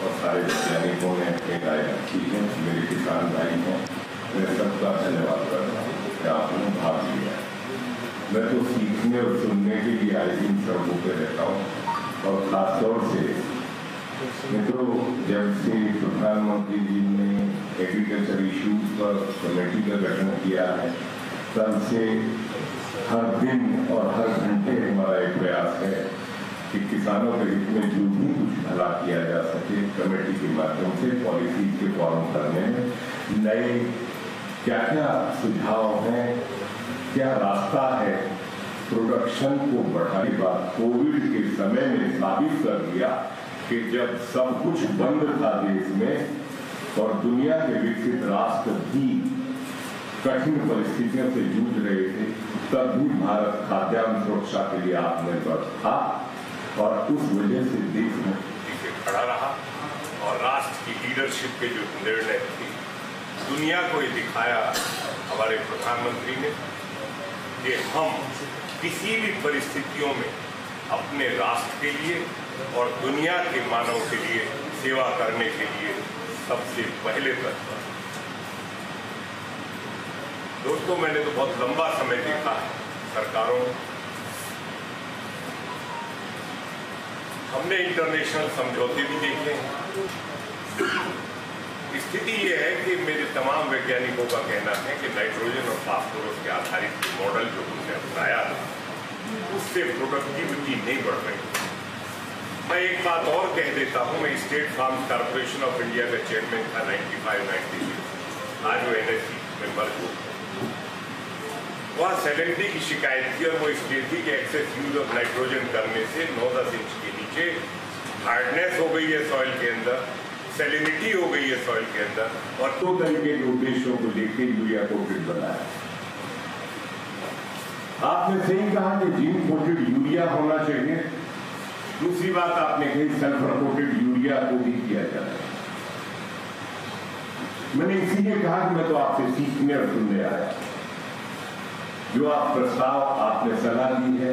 और सारे वैज्ञानिकों ने अपनी राय रखी है। मेरे किसान भाई हैं, मैं सबका धन्यवाद करता हूँ कि आपने भाग लिया। मैं तो सीखने और सुनने के लिए आए दिन सड़कों पर रहता हूँ और खासतौर से मित्रों, जब से प्रधानमंत्री जी ने एग्रीकल्चर इश्यूज पर कमेटी का गठन किया है, तब से हर दिन और हर घंटे हमारा एक प्रयास है कि किसानों के हित में जो भी कुछ भला किया जा सके कमेटी के माध्यम से पॉलिसी के फॉर्म करने में नए क्या क्या सुझाव हैं, क्या रास्ता है प्रोडक्शन को बढ़ाने का। कोविड के समय में साबित कर दिया कि जब सब कुछ बंद था देश में और दुनिया के विकसित राष्ट्र भी कठिन परिस्थितियों से जूझ रहे थे, तब भी भारत खाद्यान्न सुरक्षा के लिए आत्मनिर्भर था और उस वजह से देश में पीछे खड़ा रहा और राष्ट्र की लीडरशिप के जो निर्णय थे दुनिया को ये दिखाया हमारे प्रधानमंत्री ने कि हम किसी भी परिस्थितियों में अपने राष्ट्र के लिए और दुनिया के मानव के लिए सेवा करने के लिए सबसे पहले तत्पर। दोस्तों, मैंने तो बहुत लंबा समय देखा है सरकारों, हमने इंटरनेशनल समझौते भी देखे हैं। स्थिति ये है कि मेरे तमाम वैज्ञानिकों का कहना है कि नाइट्रोजन और फास्फोरस के आधारित मॉडल जो हमने अपनाया उससे प्रोडक्टिविटी नहीं बढ़ रही। मैं एक बात और कह देता हूं, मैं State Farm Corporation of India का चेयरमैन था 95-96, आज वो NSE में मर्ज हो। वहाँ सैलिनिटी की शिकायत थी और वो इसलिए थी कि एक्सेस यूज ऑफ नाइट्रोजन करने से 9-10 इंच के नीचे हार्डनेस हो गई है सॉइल के अंदर, सैलिनिटी हो गई है सॉइल के अंदर, और 2 तरीके के उद्देश्यों को लेकर यूरिया कोटेड बनाया। आपने सही कहा कि जीन कोटेड यूरिया होना चाहिए। दूसरी बात आपने कही सल्फर कोटेड यूरिया को भी किया जाता है। मैंने इसीलिए कहा कि मैं तो आपसे सीखने और सुनने आया। जो आप प्रस्ताव आपने सलाह दी है,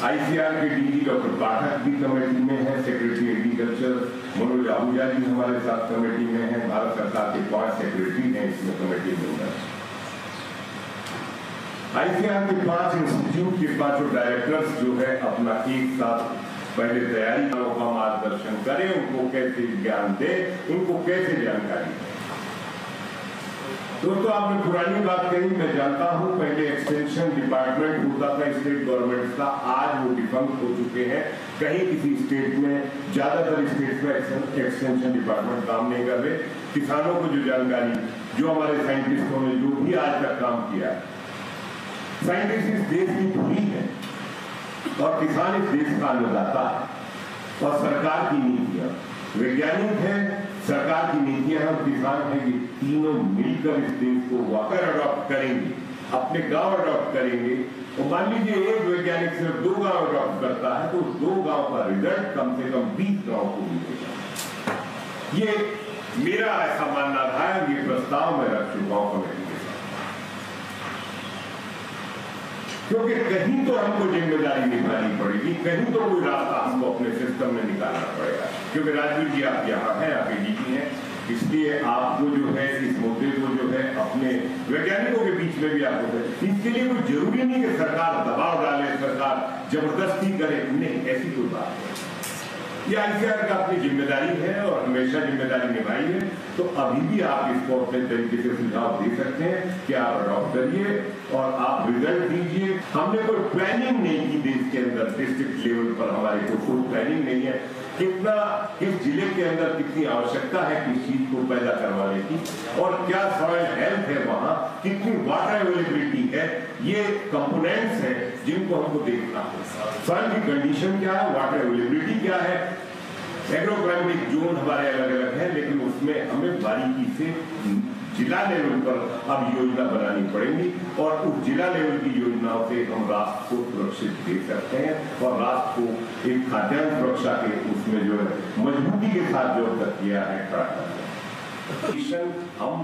ICR के DG डॉक्टर पाठक भी कमेटी में है, सेक्रेटरी एग्रीकल्चर मनोज आहूजा जी हमारे साथ कमेटी में है, भारत सरकार के 5 सेक्रेटरी हैं इसमें कमेटी में। ICR के 5 इंस्टीट्यूट के 5 डायरेक्टर्स जो है अपना एक साथ पहले तैयारी का मार्गदर्शन करें, उनको कैसे ज्ञान दे, उनको कैसे जानकारी दें। दोस्तों, आपने पुरानी बात कही, मैं जानता हूं पहले एक्सटेंशन डिपार्टमेंट होता था स्टेट गवर्नमेंट का, आज वो डिफंक्ट हो चुके हैं। कहीं किसी स्टेट में, ज्यादातर स्टेट में एक्सटेंशन डिपार्टमेंट काम नहीं कर रहे। किसानों को जो जानकारी, जो हमारे साइंटिस्टों ने जो भी आज तक काम किया, साइंटिस्ट इस देश की धुरी है और किसान इस देश का अन्नदाता है और सरकार की नीतियां, वैज्ञानिक है, सरकार की नीतियां हैं और किसान है, ये तीनों मिलकर इस देश को वाकर अडॉप्ट करेंगे, अपने गांव अडॉप्ट करेंगे। और मान लीजिए एक वैज्ञानिक सिर्फ 2 गांव अडॉप्ट करता है तो 2 गांव का रिजल्ट कम से कम 20 गांव को मिलेगा। ये मेरा ऐसा मानना था, ये प्रस्ताव मैं रख चुका हूं कमेटी के साथ, क्योंकि कहीं तो हमको जिम्मेदारी निभानी पड़ेगी, कहीं तो कोई रास्ता हमको अपने सिस्टम में निकालना पड़ेगा। क्योंकि राजवीर जी आप यहाँ हैं, आप ADG हैं, इसलिए आपको जो है इस मुद्दे को जो है अपने वैज्ञानिकों के बीच में भी आपको है। इसके लिए कोई जरूरी नहीं कि सरकार दबाव डाले, सरकार जबरदस्ती करे, नहीं, ऐसी कोई बात नहीं। ये ICR का अपनी जिम्मेदारी है और हमेशा जिम्मेदारी निभाई है। तो अभी भी आप इसको अपने तरीके से सुझाव दे सकते हैं कि आप अडॉप्ट करिए और आप रिजल्ट दीजिए। हमने कोई प्लानिंग नहीं की देश के अंदर, डिस्ट्रिक्ट लेवल पर हमारे कोई प्लानिंग नहीं है कितना, किस जिले के अंदर कितनी आवश्यकता है किस चीज को पैदा करवाने की, और क्या सॉइल हेल्थ है वहां, कितनी वाटर अवेलेबिलिटी है, ये कंपोनेंट्स हैं जिनको हमको देखना है। सॉइल की कंडीशन क्या है, वाटर अवेलेबिलिटी क्या है, एग्रोक्लाइमेटिक जोन हमारे अलग अलग है, लेकिन उसमें हमें बारीकी से जिला लेवल पर अब योजना बनानी पड़ेगी और उस जिला लेवल की योजनाओं से हम राष्ट्र को सुरक्षित दे सकते हैं और राष्ट्र को एक खाद्यान्न सुरक्षा के उसमें जो है मजबूती के साथ जो तक किया है खड़ा करना है। हम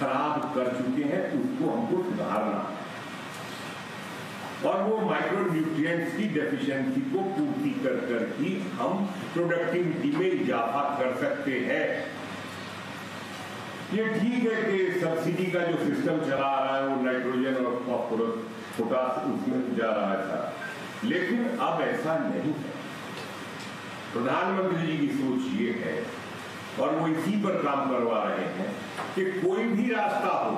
खराब कर चुके हैं, उसको हमको सुधारना है। और वो माइक्रो न्यूट्रिएंट्स की डेफिशिएंसी को पूर्ति कर ही हम प्रोडक्टिविटी में इजाफा कर सकते हैं। ये ठीक है कि सब्सिडी का जो सिस्टम चला आ रहा है वो नाइट्रोजन और फॉस्फोरस पोटास उसमें जा रहा है था, लेकिन अब ऐसा नहीं है। प्रधानमंत्री जी की सोच ये है और वो इसी पर काम करवा रहे हैं कि कोई भी रास्ता हो,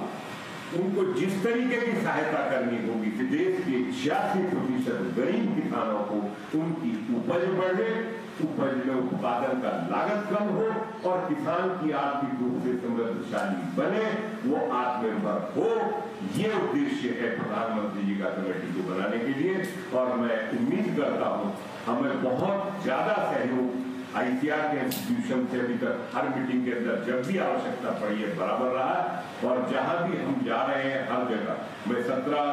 उनको जिस तरीके की सहायता करनी होगी कि देश के 86% गरीब किसानों को उनकी उपज बढ़े, उपज में उत्पादन का लागत कम हो और किसान की आर्थिक रूप से समृद्धशाली बने, वो आत्मनिर्भर हो। ये उद्देश्य है प्रधानमंत्री जी का कमेटी को बनाने के लिए। और मैं उम्मीद करता हूँ हमें बहुत ज्यादा सहयोग ICAR के इंस्टीट्यूशन से अभी तक हर मीटिंग के अंदर जब भी आवश्यकता पड़ी है बराबर रहा है। और जहां भी हम जा रहे हैं हर जगह, मैं 17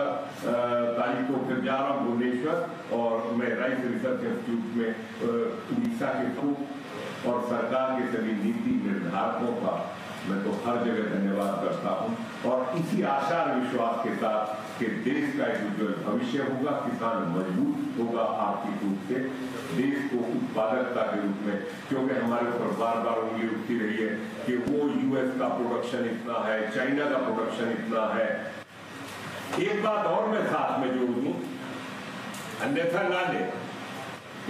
तारीख को फिर जा रहा हूँ भुवनेश्वर और मैं राइस रिसर्च इंस्टीट्यूट में उड़ीसा के खूब और सरकार के सभी नीति निर्धारकों का मैं तो हर जगह धन्यवाद करता हूं। और इसी आशा और विश्वास के साथ कि देश का एक उज्जवल भविष्य होगा, किसान मजबूत होगा आर्थिक रूप से, देश को उत्पादकता के रूप में, क्योंकि हमारे ऊपर बार बार उंगली उठती रही है कि वो US का प्रोडक्शन इतना है, चाइना का प्रोडक्शन इतना है। एक बात और मैं साथ में जोड़ दूं, अन्यथा ना ले,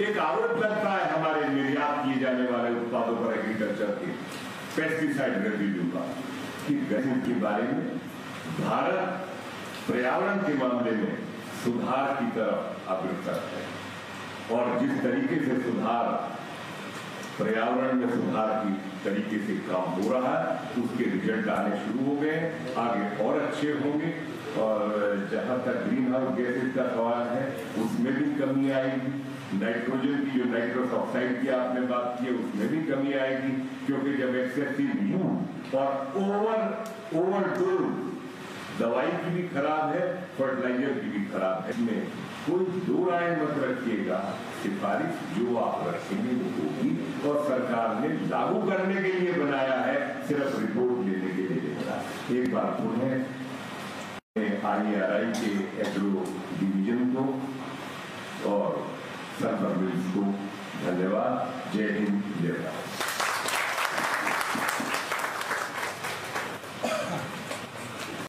एक आरोप लगता है हमारे निर्यात किए जाने वाले उत्पादों पर एग्रीकल्चर के पेस्टिसाइड रेजिड्यू का, कि गैस के बारे में भारत पर्यावरण के मामले में सुधार की तरफ अग्रसर है। और जिस तरीके से सुधार पर्यावरण में सुधार की तरीके से काम हो रहा है उसके रिजल्ट आने शुरू हो गए, आगे और अच्छे होंगे। और जहां तक ग्रीन हाउस गैसेज का सवाल है उसमें भी कमी आएगी। नाइट्रोजन की जो नाइट्रस ऑक्साइड की आपने बात की है उसमें भी कमी आएगी, क्योंकि जब एक्सेसिव यूज और ओवरडोज, दवाई की भी खराब है, फर्टिलाइजर की भी खराब है, इसमें कोई दो राय मत रखिएगा। सिफारिश जो आप रखेंगे वो होगी और सरकार ने लागू करने के लिए बनाया है, सिर्फ रिपोर्ट लेने के लिए नहीं बनाया। एक बार पुनः IRI के एग्रो डिवीजन को और सरकार को धन्यवाद। जय हिंद, जय भारत।